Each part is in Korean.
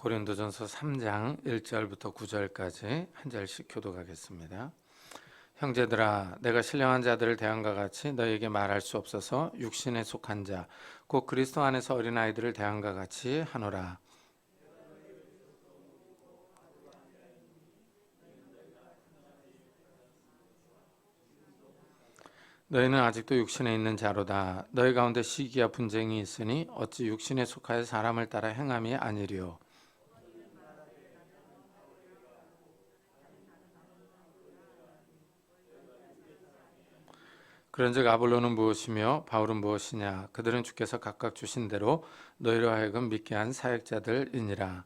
고린도전서 3장 1절부터 9절까지 한 절씩 교독하겠습니다. 형제들아, 내가 신령한 자들을 대함과 같이 너희에게 말할 수 없어서 육신에 속한 자, 곧 그리스도 안에서 어린아이들을 대함과 같이 하노라. 너희는 아직도 육신에 있는 자로다. 너희 가운데 시기와 분쟁이 있으니 어찌 육신에 속하여 사람을 따라 행함이 아니리요. 그런즉 아볼로는 무엇이며 바울은 무엇이냐? 그들은 주께서 각각 주신 대로 너희로 하여금 믿게 한 사역자들이니라.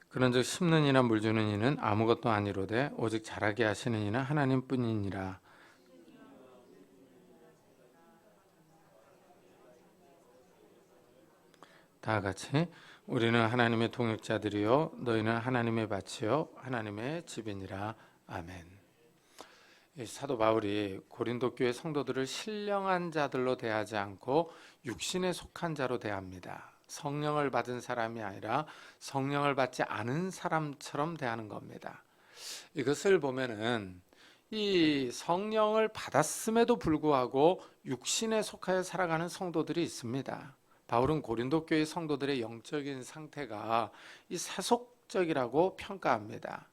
그런즉 심는 이나 물 주는 이는 아무것도 아니로되 오직 자라게 하시는 이는 하나님뿐이니라. 다 같이 우리는 하나님의 동역자들이요 너희는 하나님의 밭이요 하나님의 집이니라. 아멘. 사도 바울이 고린도 교회 성도들을 신령한 자들로 대하지 않고 육신에 속한 자로 대합니다. 성령을 받은 사람이 아니라 성령을 받지 않은 사람처럼 대하는 겁니다. 이것을 보면은 이 성령을 받았음에도 불구하고 육신에 속하여 살아가는 성도들이 있습니다. 바울은 고린도 교회 성도들의 영적인 상태가 이 세속적이라고 평가합니다.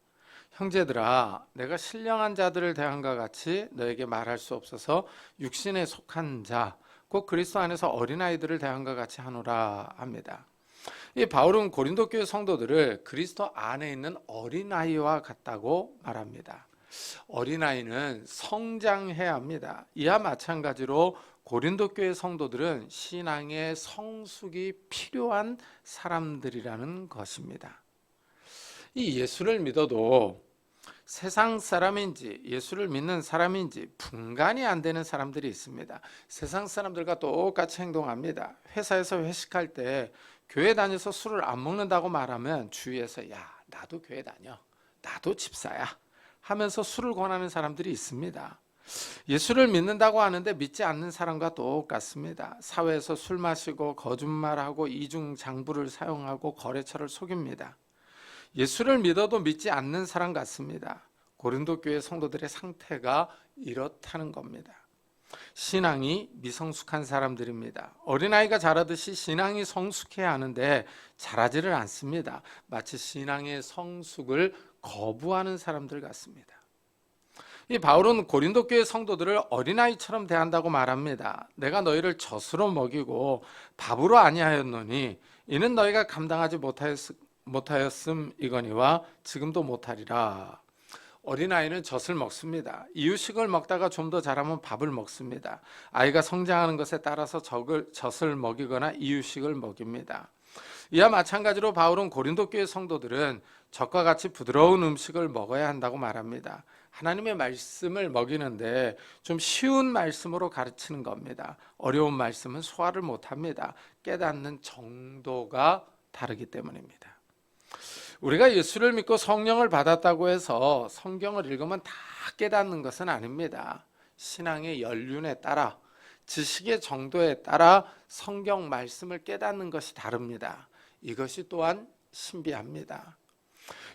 형제들아, 내가 신령한 자들을 대함과 같이 너에게 말할 수 없어서 육신에 속한 자, 곧 그리스도 안에서 어린아이들을 대함과 같이 하노라 합니다. 이 바울은 고린도 교회 성도들을 그리스도 안에 있는 어린아이와 같다고 말합니다. 어린아이는 성장해야 합니다. 이와 마찬가지로 고린도 교회 성도들은 신앙의 성숙이 필요한 사람들이라는 것입니다. 이 예수를 믿어도 세상 사람인지 예수를 믿는 사람인지 분간이 안 되는 사람들이 있습니다. 세상 사람들과 똑같이 행동합니다. 회사에서 회식할 때 교회 다녀서 술을 안 먹는다고 말하면 주위에서 야, 나도 교회 다녀, 나도 집사야 하면서 술을 권하는 사람들이 있습니다. 예수를 믿는다고 하는데 믿지 않는 사람과 똑같습니다. 사회에서 술 마시고 거짓말하고 이중장부를 사용하고 거래처를 속입니다. 예수를 믿어도 믿지 않는 사람 같습니다. 고린도 교회 성도들의 상태가 이렇다는 겁니다. 신앙이 미성숙한 사람들입니다. 어린아이가 자라듯이 신앙이 성숙해야 하는데 자라지를 않습니다. 마치 신앙의 성숙을 거부하는 사람들 같습니다. 이 바울은 고린도 교회 성도들을 어린아이처럼 대한다고 말합니다. 내가 너희를 젖으로 먹이고 밥으로 아니하였노니 이는 너희가 감당하지 못하였음이거니와 지금도 못하리라. 어린아이는 젖을 먹습니다. 이유식을 먹다가 좀 더 자라면 밥을 먹습니다. 아이가 성장하는 것에 따라서 젖을 먹이거나 이유식을 먹입니다. 이와 마찬가지로 바울은 고린도 교회 성도들은 젖과 같이 부드러운 음식을 먹어야 한다고 말합니다. 하나님의 말씀을 먹이는데 좀 쉬운 말씀으로 가르치는 겁니다. 어려운 말씀은 소화를 못합니다. 깨닫는 정도가 다르기 때문입니다. 우리가 예수를 믿고 성령을 받았다고 해서 성경을 읽으면 다 깨닫는 것은 아닙니다. 신앙의 연륜에 따라 지식의 정도에 따라 성경 말씀을 깨닫는 것이 다릅니다. 이것이 또한 신비합니다.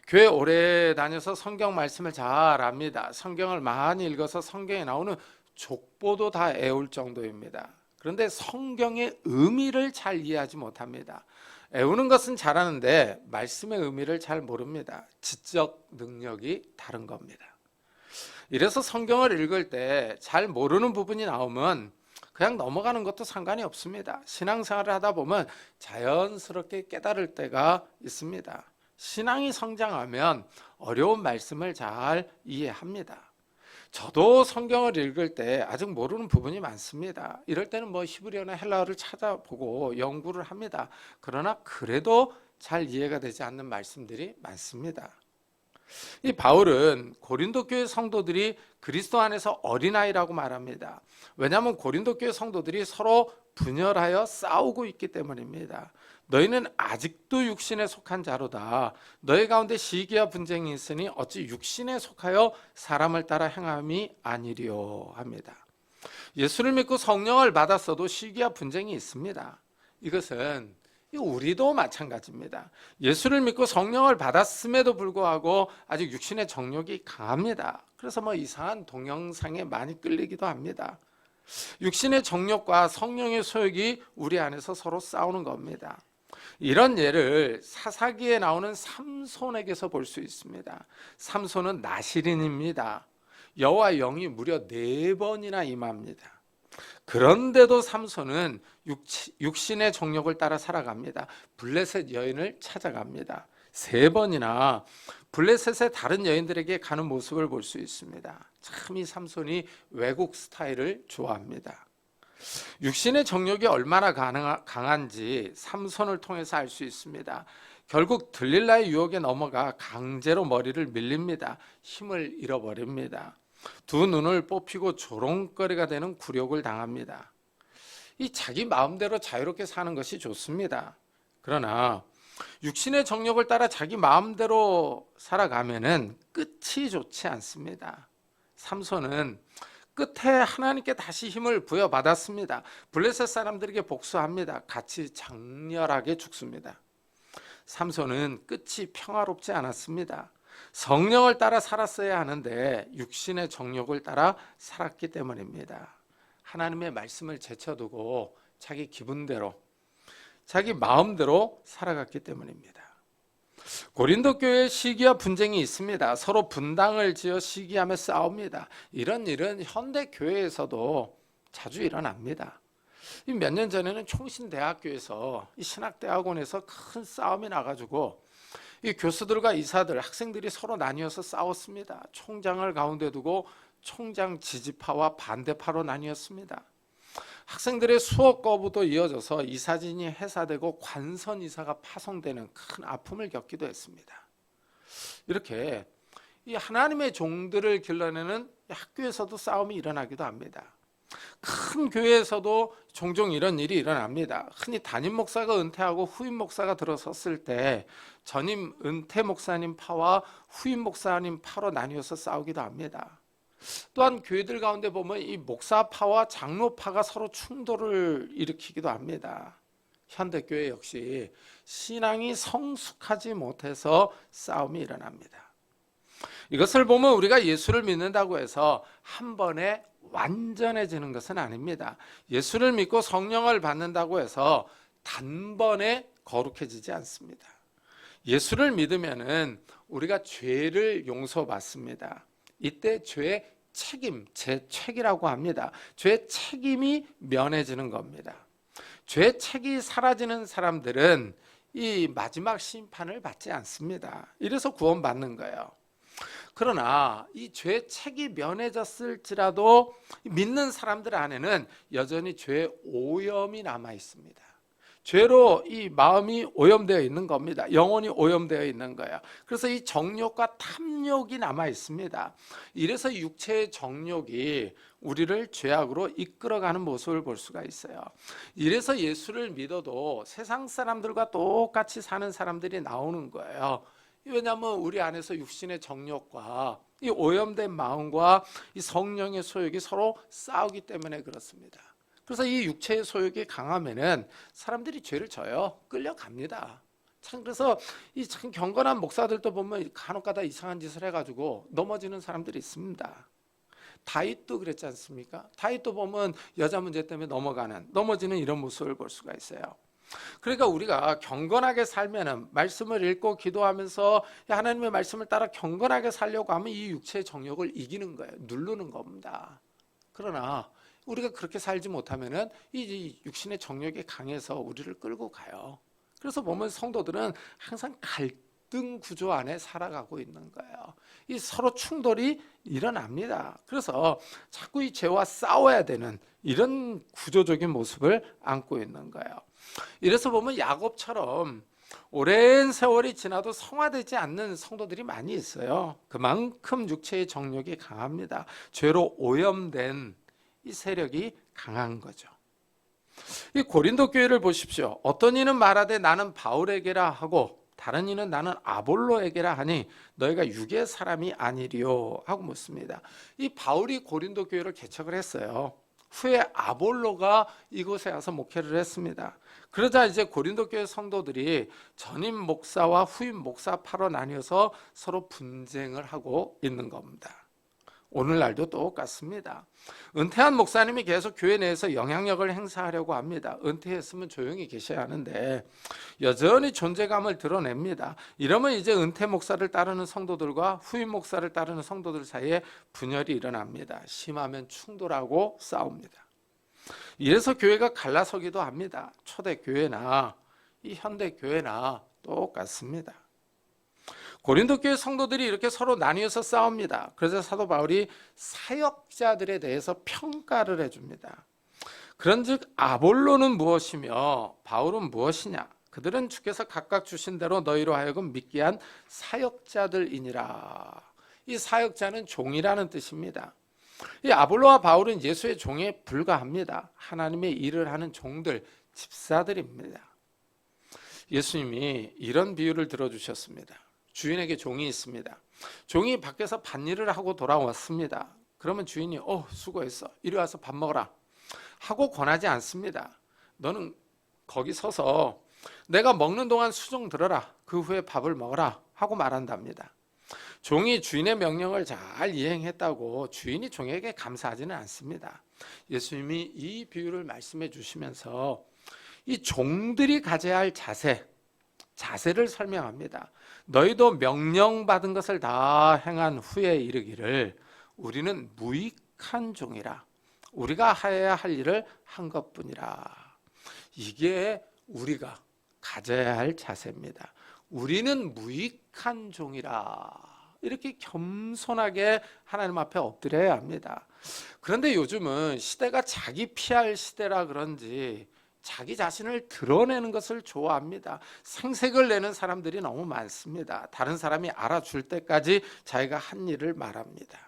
교회 오래 다녀서 성경 말씀을 잘 압니다. 성경을 많이 읽어서 성경에 나오는 족보도 다 외울 정도입니다. 그런데 성경의 의미를 잘 이해하지 못합니다. 외우는 것은 잘하는데 말씀의 의미를 잘 모릅니다. 지적 능력이 다른 겁니다. 이래서 성경을 읽을 때 잘 모르는 부분이 나오면 그냥 넘어가는 것도 상관이 없습니다. 신앙생활을 하다 보면 자연스럽게 깨달을 때가 있습니다. 신앙이 성장하면 어려운 말씀을 잘 이해합니다. 저도 성경을 읽을 때 아직 모르는 부분이 많습니다. 이럴 때는 히브리어나 헬라어를 찾아보고 연구를 합니다. 그러나 그래도 잘 이해가 되지 않는 말씀들이 많습니다. 이 바울은 고린도 교회 성도들이 그리스도 안에서 어린아이라고 말합니다. 왜냐하면 고린도 교회 성도들이 서로 분열하여 싸우고 있기 때문입니다. 너희는 아직도 육신에 속한 자로다. 너희 가운데 시기와 분쟁이 있으니 어찌 육신에 속하여 사람을 따라 행함이 아니리요 합니다. 예수를 믿고 성령을 받았어도 시기와 분쟁이 있습니다. 이것은 우리도 마찬가지입니다. 예수를 믿고 성령을 받았음에도 불구하고 아직 육신의 정욕이 강합니다. 그래서 이상한 동영상에 많이 끌리기도 합니다. 육신의 정욕과 성령의 소욕이 우리 안에서 서로 싸우는 겁니다. 이런 예를 사사기에 나오는 삼손에게서 볼 수 있습니다. 삼손은 나실인입니다. 여호와 영이 무려 4번이나 임합니다. 그런데도 삼손은 육신의 정욕을 따라 살아갑니다. 블레셋 여인을 찾아갑니다. 3번이나 블레셋의 다른 여인들에게 가는 모습을 볼 수 있습니다. 참 이 삼손이 외국 스타일을 좋아합니다. 육신의 정욕이 얼마나 강한지 삼손을 통해서 알 수 있습니다. 결국 들릴라의 유혹에 넘어가 강제로 머리를 밀립니다. 힘을 잃어버립니다. 2 눈을 뽑히고 조롱거리가 되는 굴욕을 당합니다. 이 자기 마음대로 자유롭게 사는 것이 좋습니다. 그러나 육신의 정욕을 따라 자기 마음대로 살아가면은 끝이 좋지 않습니다. 삼손은 끝에 하나님께 다시 힘을 부여받았습니다. 블레셋 사람들에게 복수합니다. 같이 장렬하게 죽습니다. 삼손은 끝이 평화롭지 않았습니다. 성령을 따라 살았어야 하는데 육신의 정욕을 따라 살았기 때문입니다. 하나님의 말씀을 제쳐두고 자기 기분대로, 자기 마음대로 살아갔기 때문입니다. 고린도 교회에 시기와 분쟁이 있습니다. 서로 분당을 지어 시기하며 싸웁니다. 이런 일은 현대 교회에서도 자주 일어납니다. 몇 년 전에는 총신대학교에서 이 신학대학원에서 큰 싸움이 나가지고 이 교수들과 이사들, 학생들이 서로 나뉘어서 싸웠습니다. 총장을 가운데 두고 총장 지지파와 반대파로 나뉘었습니다. 학생들의 수업 거부도 이어져서 이사진이 해사되고 관선 이사가 파송되는 큰 아픔을 겪기도 했습니다. 이렇게 이 하나님의 종들을 길러내는 학교에서도 싸움이 일어나기도 합니다. 큰 교회에서도 종종 이런 일이 일어납니다. 흔히 담임 목사가 은퇴하고 후임 목사가 들어섰을 때 전임 은퇴 목사님 파와 후임 목사님 파로 나뉘어서 싸우기도 합니다. 또한 교회들 가운데 보면 이 목사파와 장로파가 서로 충돌을 일으키기도 합니다. 현대교회 역시 신앙이 성숙하지 못해서 싸움이 일어납니다. 이것을 보면 우리가 예수를 믿는다고 해서 한 번에 완전해지는 것은 아닙니다. 예수를 믿고 성령을 받는다고 해서 단번에 거룩해지지 않습니다. 예수를 믿으면은 우리가 죄를 용서받습니다. 이때 죄의 책임, 죄책이라고 합니다. 죄의 책임이 면해지는 겁니다. 죄의 책이 사라지는 사람들은 이 마지막 심판을 받지 않습니다. 이래서 구원받는 거예요. 그러나 이 죄의 책이 면해졌을지라도 믿는 사람들 안에는 여전히 죄의 오염이 남아 있습니다. 죄로 이 마음이 오염되어 있는 겁니다. 영혼이 오염되어 있는 거예요. 그래서 이 정욕과 탐욕이 남아 있습니다. 이래서 육체의 정욕이 우리를 죄악으로 이끌어가는 모습을 볼 수가 있어요. 이래서 예수를 믿어도 세상 사람들과 똑같이 사는 사람들이 나오는 거예요. 왜냐하면 우리 안에서 육신의 정욕과 이 오염된 마음과 이 성령의 소욕이 서로 싸우기 때문에 그렇습니다. 그래서 이 육체의 소욕이 강하면은 사람들이 죄를 져요. 끌려갑니다. 참 그래서 이 참 경건한 목사들도 보면 간혹가다 이상한 짓을 해가지고 넘어지는 사람들이 있습니다. 다윗도 그랬지 않습니까? 다윗도 보면 여자 문제 때문에 넘어지는 이런 모습을 볼 수가 있어요. 그러니까 우리가 경건하게 살면은 말씀을 읽고 기도하면서 하나님의 말씀을 따라 경건하게 살려고 하면 이 육체의 정욕을 이기는 거예요. 누르는 겁니다. 그러나 우리가 그렇게 살지 못하면은 이 육신의 정욕이 강해서 우리를 끌고 가요. 그래서 보면 성도들은 항상 갈등 구조 안에 살아가고 있는 거예요. 이 서로 충돌이 일어납니다. 그래서 자꾸 이 죄와 싸워야 되는 이런 구조적인 모습을 안고 있는 거예요. 이래서 보면 야곱처럼 오랜 세월이 지나도 성화되지 않는 성도들이 많이 있어요. 그만큼 육체의 정욕이 강합니다. 죄로 오염된 이 세력이 강한 거죠. 이 고린도 교회를 보십시오. 어떤 이는 말하되 나는 바울에게라 하고 다른 이는 나는 아볼로에게라 하니 너희가 육의 사람이 아니리요 하고 묻습니다. 이 바울이 고린도 교회를 개척을 했어요. 후에 아볼로가 이곳에 와서 목회를 했습니다. 그러자 이제 고린도 교회 성도들이 전임 목사와 후임 목사파로 나뉘어서 서로 분쟁을 하고 있는 겁니다. 오늘날도 똑같습니다. 은퇴한 목사님이 계속 교회 내에서 영향력을 행사하려고 합니다. 은퇴했으면 조용히 계셔야 하는데 여전히 존재감을 드러냅니다. 이러면 이제 은퇴 목사를 따르는 성도들과 후임 목사를 따르는 성도들 사이에 분열이 일어납니다. 심하면 충돌하고 싸웁니다. 이래서 교회가 갈라서기도 합니다. 초대교회나 이 현대교회나 똑같습니다. 고린도 교회 성도들이 이렇게 서로 나뉘어서 싸웁니다. 그래서 사도 바울이 사역자들에 대해서 평가를 해줍니다. 그런즉 아볼로는 무엇이며 바울은 무엇이냐? 그들은 주께서 각각 주신 대로 너희로 하여금 믿게 한 사역자들이니라. 이 사역자는 종이라는 뜻입니다. 이 아볼로와 바울은 예수의 종에 불과합니다. 하나님의 일을 하는 종들, 집사들입니다. 예수님이 이런 비유를 들어주셨습니다. 주인에게 종이 있습니다. 종이 밖에서 밭일을 하고 돌아왔습니다. 그러면 주인이 수고했어, 이리 와서 밥 먹어라 하고 권하지 않습니다. 너는 거기 서서 내가 먹는 동안 수종 들어라, 그 후에 밥을 먹어라 하고 말한답니다. 종이 주인의 명령을 잘 이행했다고 주인이 종에게 감사하지는 않습니다. 예수님이 이 비유를 말씀해 주시면서 이 종들이 가져야 할 자세를 설명합니다. 너희도 명령받은 것을 다 행한 후에 이르기를 우리는 무익한 종이라, 우리가 하여야 할 일을 한 것뿐이라. 이게 우리가 가져야 할 자세입니다. 우리는 무익한 종이라, 이렇게 겸손하게 하나님 앞에 엎드려야 합니다. 그런데 요즘은 시대가 자기 PR 시대라 그런지 자기 자신을 드러내는 것을 좋아합니다. 생색을 내는 사람들이 너무 많습니다. 다른 사람이 알아줄 때까지 자기가 한 일을 말합니다.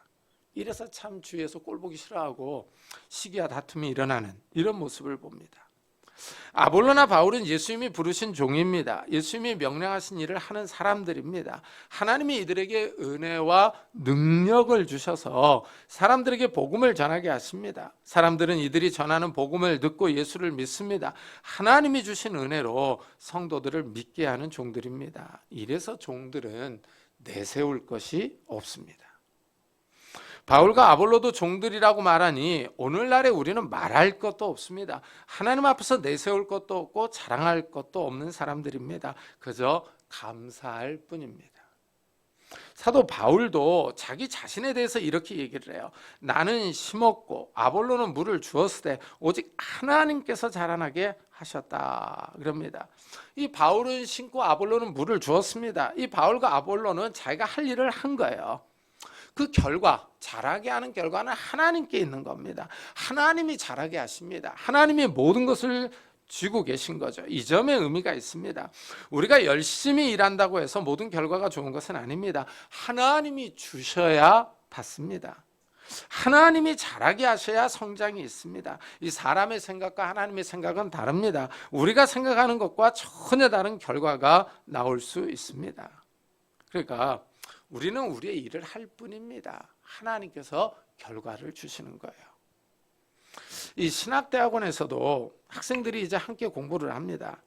이래서 참 주위에서 꼴보기 싫어하고 시기와 다툼이 일어나는 이런 모습을 봅니다. 아볼로나 바울은 예수님이 부르신 종입니다. 예수님이 명령하신 일을 하는 사람들입니다. 하나님이 이들에게 은혜와 능력을 주셔서 사람들에게 복음을 전하게 하십니다. 사람들은 이들이 전하는 복음을 듣고 예수를 믿습니다. 하나님이 주신 은혜로 성도들을 믿게 하는 종들입니다. 이래서 종들은 내세울 것이 없습니다. 바울과 아볼로도 종들이라고 말하니 오늘날에 우리는 말할 것도 없습니다. 하나님 앞에서 내세울 것도 없고 자랑할 것도 없는 사람들입니다. 그저 감사할 뿐입니다. 사도 바울도 자기 자신에 대해서 이렇게 얘기를 해요. 나는 심었고 아볼로는 물을 주었을 때 오직 하나님께서 자라나게 하셨다 그럽니다. 이 바울은 심고 아볼로는 물을 주었습니다. 이 바울과 아볼로는 자기가 할 일을 한 거예요. 그 결과, 자라게 하는 결과는 하나님께 있는 겁니다. 하나님이 자라게 하십니다. 하나님이 모든 것을 쥐고 계신 거죠. 이 점에 의미가 있습니다. 우리가 열심히 일한다고 해서 모든 결과가 좋은 것은 아닙니다. 하나님이 주셔야 받습니다. 하나님이 자라게 하셔야 성장이 있습니다. 이 사람의 생각과 하나님의 생각은 다릅니다. 우리가 생각하는 것과 전혀 다른 결과가 나올 수 있습니다. 그러니까 우리는 우리의 일을 할 뿐입니다. 하나님께서 결과를 주시는 거예요. 이 신학대학원에서도 학생들이 이제 함께 공부를 합니다.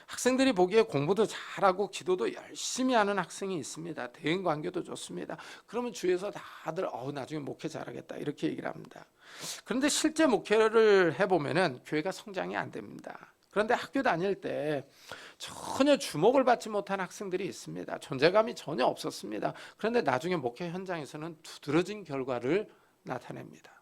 학생들이 보기에 공부도 잘하고 기도도 열심히 하는 학생이 있습니다. 대인관계도 좋습니다. 그러면 주위에서 다들 나중에 목회 잘하겠다 이렇게 얘기를 합니다. 그런데 실제 목회를 해보면 교회가 성장이 안 됩니다. 그런데 학교 다닐 때 전혀 주목을 받지 못한 학생들이 있습니다. 존재감이 전혀 없었습니다. 그런데 나중에 목회 현장에서는 두드러진 결과를 나타냅니다.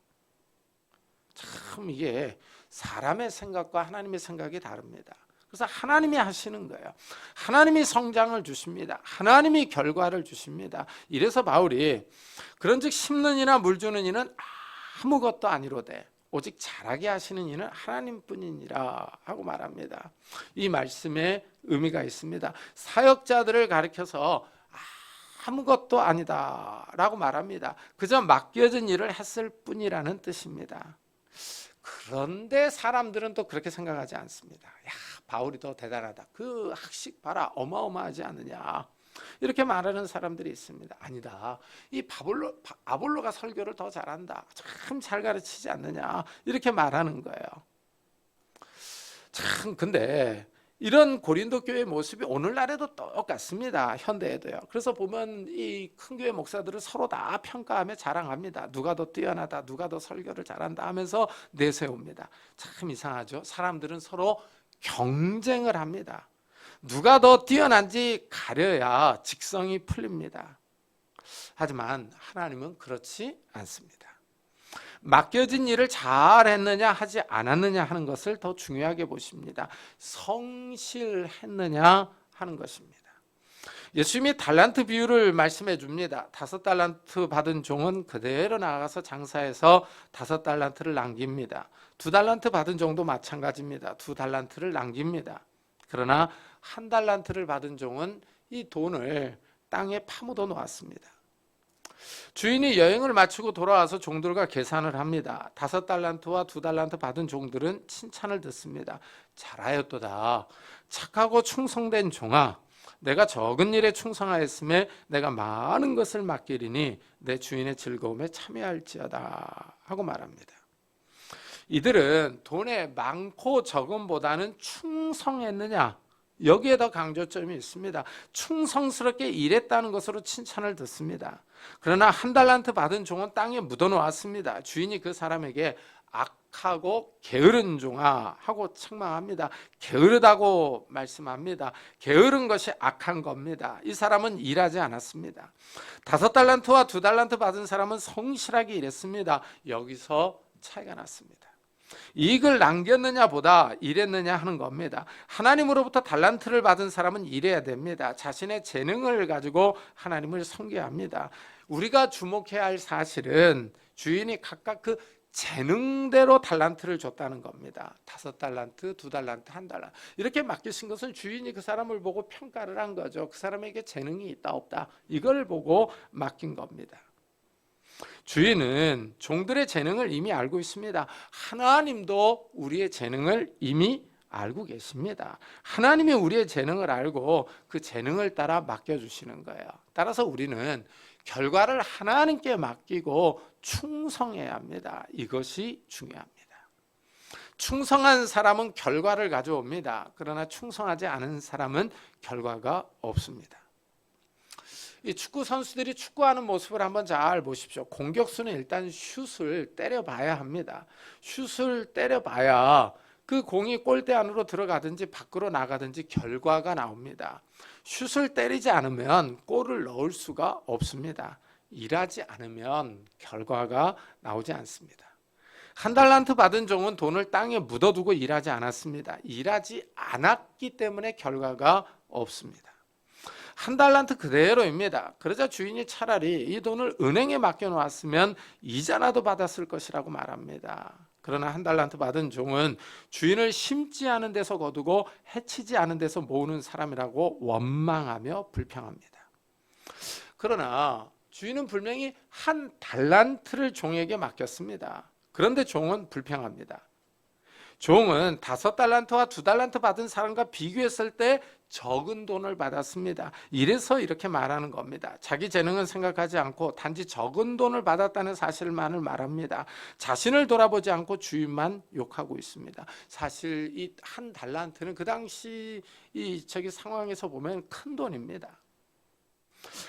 참 이게 사람의 생각과 하나님의 생각이 다릅니다. 그래서 하나님이 하시는 거예요. 하나님이 성장을 주십니다. 하나님이 결과를 주십니다. 이래서 바울이 그런즉 심는 이나 물 주는 이는 아무것도 아니로되 오직 자라게 하시는 이는 하나님뿐이니라 하고 말합니다. 이 말씀에 의미가 있습니다. 사역자들을 가리켜서 아무것도 아니다 라고 말합니다. 그저 맡겨진 일을 했을 뿐이라는 뜻입니다. 그런데 사람들은 또 그렇게 생각하지 않습니다. 바울이 더 대단하다. 그 학식 봐라, 어마어마하지 않느냐. 이렇게 말하는 사람들이 있습니다. 아니다. 이 아볼로가 설교를 더 잘한다. 참 잘 가르치지 않느냐. 이렇게 말하는 거예요. 참 근데 이런 고린도 교회 모습이 오늘날에도 똑같습니다. 현대에도요. 그래서 보면 이 큰 교회 목사들을 서로 다 평가하며 자랑합니다. 누가 더 뛰어나다, 누가 더 설교를 잘한다 하면서 내세웁니다. 참 이상하죠. 사람들은 서로 경쟁을 합니다. 누가 더 뛰어난지 가려야 직성이 풀립니다. 하지만 하나님은 그렇지 않습니다. 맡겨진 일을 잘했느냐 하지 않았느냐 하는 것을 더 중요하게 보십니다. 성실했느냐 하는 것입니다. 예수님이 달란트 비유를 말씀해 줍니다. 5달란트 받은 종은 그대로 나가서 장사해서 5달란트를 남깁니다. 2달란트 받은 종도 마찬가지입니다. 2달란트를 남깁니다. 그러나 1달란트를 받은 종은 이 돈을 땅에 파묻어 놓았습니다. 주인이 여행을 마치고 돌아와서 종들과 계산을 합니다. 5달란트와 2달란트 받은 종들은 칭찬을 듣습니다. 잘하였도다. 착하고 충성된 종아, 내가 적은 일에 충성하였음에 내가 많은 것을 맡기리니 내 주인의 즐거움에 참여할지어다 하고 말합니다. 이들은 돈의 많고 적음보다는 충성했느냐, 여기에 더 강조점이 있습니다. 충성스럽게 일했다는 것으로 칭찬을 듣습니다. 그러나 1달란트 받은 종은 땅에 묻어놓았습니다. 주인이 그 사람에게 악하고 게으른 종아 하고 책망합니다. 게으르다고 말씀합니다. 게으른 것이 악한 겁니다. 이 사람은 일하지 않았습니다. 5달란트와 2달란트 받은 사람은 성실하게 일했습니다. 여기서 차이가 났습니다. 이익을 남겼느냐 보다 일했느냐 하는 겁니다. 하나님으로부터 달란트를 받은 사람은 일해야 됩니다. 자신의 재능을 가지고 하나님을 섬겨야 우리가 주목해야 할 사실은 주인이 각각 그 재능대로 달란트를 줬다는 겁니다. 5달란트, 2달란트, 1달란트 이렇게 맡기신 것은 주인이 그 사람을 보고 평가를 한 거죠. 그 사람에게 재능이 있다 없다 이걸 보고 맡긴 겁니다. 주인은 종들의 재능을 이미 알고 있습니다. 하나님도 우리의 재능을 이미 알고 계십니다. 하나님이 우리의 재능을 알고 그 재능을 따라 맡겨주시는 거예요. 따라서 우리는 결과를 하나님께 맡기고 충성해야 합니다. 이것이 중요합니다. 충성한 사람은 결과를 가져옵니다. 그러나 충성하지 않은 사람은 결과가 없습니다. 이 축구 선수들이 축구하는 모습을 한번 잘 보십시오. 공격수는 일단 슛을 때려봐야 합니다. 슛을 때려봐야 그 공이 골대 안으로 들어가든지 밖으로 나가든지 결과가 나옵니다. 슛을 때리지 않으면 골을 넣을 수가 없습니다. 일하지 않으면 결과가 나오지 않습니다. 1달란트 받은 종은 돈을 땅에 묻어두고 일하지 않았습니다. 일하지 않았기 때문에 결과가 없습니다. 1달란트 그대로입니다. 그러자 주인이 차라리 이 돈을 은행에 맡겨놓았으면 이자라도 받았을 것이라고 말합니다. 그러나 1달란트 받은 종은 주인을 심지 않은 데서 거두고 해치지 않은 데서 모으는 사람이라고 원망하며 불평합니다. 그러나 주인은 분명히 1달란트를 종에게 맡겼습니다. 그런데 종은 불평합니다. 종은 5달란트와 2달란트 받은 사람과 비교했을 때 적은 돈을 받았습니다. 이래서 이렇게 말하는 겁니다. 자기 재능은 생각하지 않고 단지 적은 돈을 받았다는 사실만을 말합니다. 자신을 돌아보지 않고 주인만 욕하고 있습니다. 사실 이 1달란트는 그 당시 상황에서 보면 큰 돈입니다.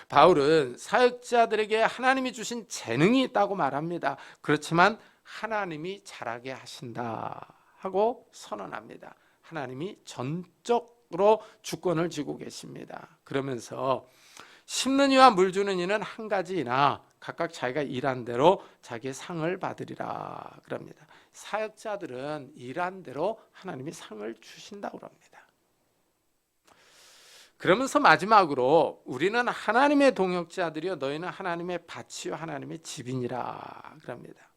바울은 사역자들에게 하나님이 주신 재능이 있다고 말합니다. 그렇지만 하나님이 잘하게 하신다 하고 선언합니다. 하나님이 전적으로 주권을 쥐고 계십니다. 그러면서 심는 이와 물 주는 이는 한 가지이나 각각 자기가 일한 대로 자기의 상을 받으리라 그럽니다. 사역자들은 일한 대로 하나님이 상을 주신다고 합니다. 그러면서 마지막으로 우리는 하나님의 동역자들이요 너희는 하나님의 밭이요 하나님의 집이니라 그럽니다.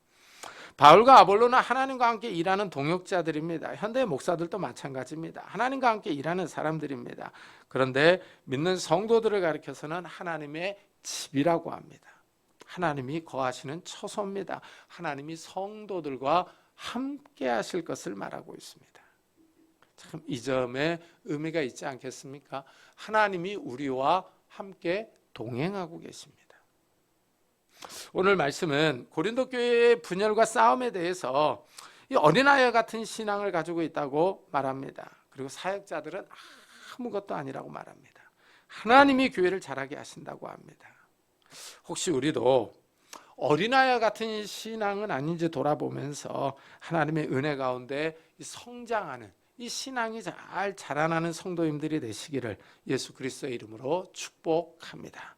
바울과 아볼로는 하나님과 함께 일하는 동역자들입니다. 현대 목사들도 마찬가지입니다. 하나님과 함께 일하는 사람들입니다. 그런데 믿는 성도들을 가리켜서는 하나님의 집이라고 합니다. 하나님이 거하시는 처소입니다. 하나님이 성도들과 함께 하실 것을 말하고 있습니다. 참 이 점에 의미가 있지 않겠습니까? 하나님이 우리와 함께 동행하고 계십니다. 오늘 말씀은 고린도 교회의 분열과 싸움에 대해서 이 어린아이 같은 신앙을 가지고 있다고 말합니다. 그리고 사역자들은 아무것도 아니라고 말합니다. 하나님이 교회를 자라게 하신다고 합니다. 혹시 우리도 어린아이 같은 신앙은 아닌지 돌아보면서 하나님의 은혜 가운데 성장하는 이 신앙이 잘 자라나는 성도님들이 되시기를 예수 그리스도의 이름으로 축복합니다.